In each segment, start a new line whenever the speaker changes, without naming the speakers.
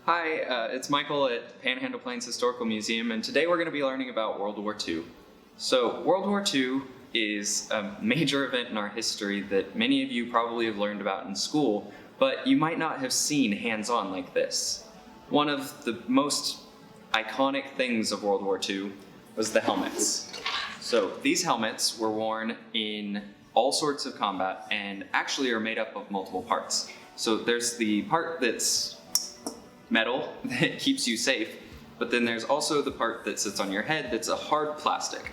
Hi, it's Michael at Panhandle-Plains Historical Museum, and today we're going to be learning about World War II. So, World War II is a major event in our history that many of you probably have learned about in school, but you might not have seen hands-on like this. One of the most iconic things of World War II was the helmets. So, these helmets were worn in all sorts of combat and actually are made up of multiple parts. So, there's the part that's metal that keeps you safe, but then there's also the part that sits on your head that's a hard plastic.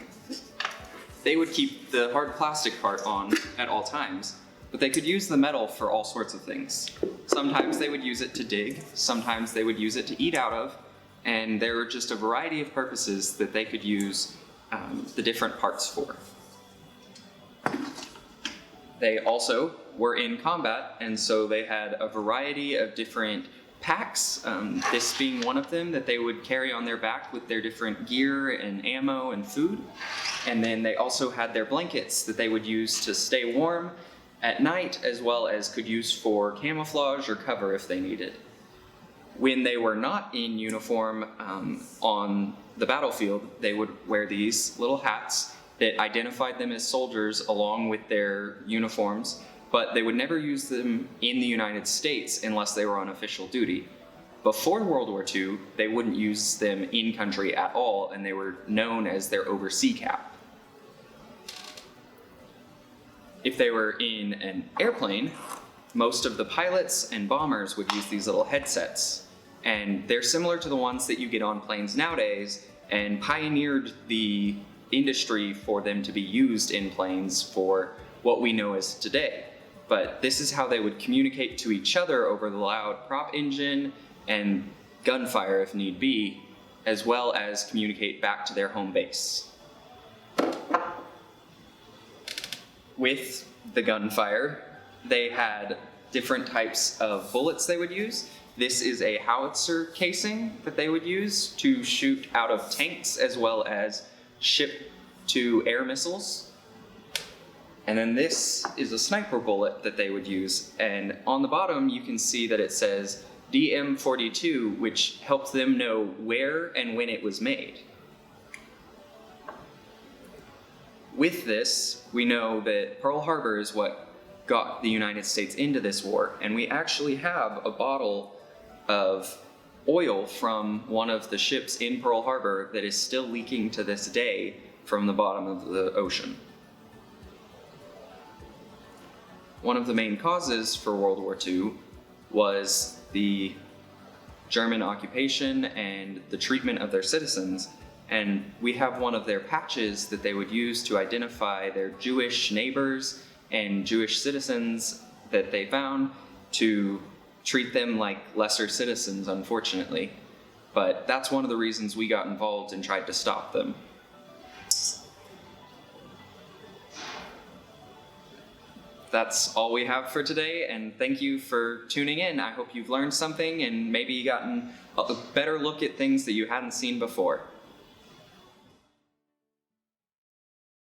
They would keep the hard plastic part on at all times, but they could use the metal for all sorts of things. Sometimes they would use it to dig, sometimes they would use it to eat out of, and there were just a variety of purposes that they could use the different parts for. They also were in combat, and so they had a variety of different packs, this being one of them that they would carry on their back with their different gear and ammo and food. And then they also had their blankets that they would use to stay warm at night, as well as could use for camouflage or cover if they needed. When they were not in uniform on the battlefield, they would wear these little hats that identified them as soldiers along with their uniforms, but they would never use them in the United States unless they were on official duty. Before World War II, they wouldn't use them in country at all, and they were known as their overseas cap. If they were in an airplane, most of the pilots and bombers would use these little headsets, and they're similar to the ones that you get on planes nowadays, and pioneered the industry for them to be used in planes for what we know as today. But this is how they would communicate to each other over the loud prop engine and gunfire if need be, as well as communicate back to their home base. With the gunfire, they had different types of bullets they would use. This is a howitzer casing that they would use to shoot out of tanks as well as ship-to-air missiles. And then this is a sniper bullet that they would use, and on the bottom you can see that it says DM42, which helped them know where and when it was made. With this, we know that Pearl Harbor is what got the United States into this war, and we actually have a bottle of oil from one of the ships in Pearl Harbor that is still leaking to this day from the bottom of the ocean. One of the main causes for World War II was the German occupation and the treatment of their citizens, and we have one of their patches that they would use to identify their Jewish neighbors and Jewish citizens that they found, to treat them like lesser citizens, unfortunately. But that's one of the reasons we got involved and tried to stop them. That's all we have for today, and thank you for tuning in. I hope you've learned something and maybe gotten a better look at things that you hadn't seen before.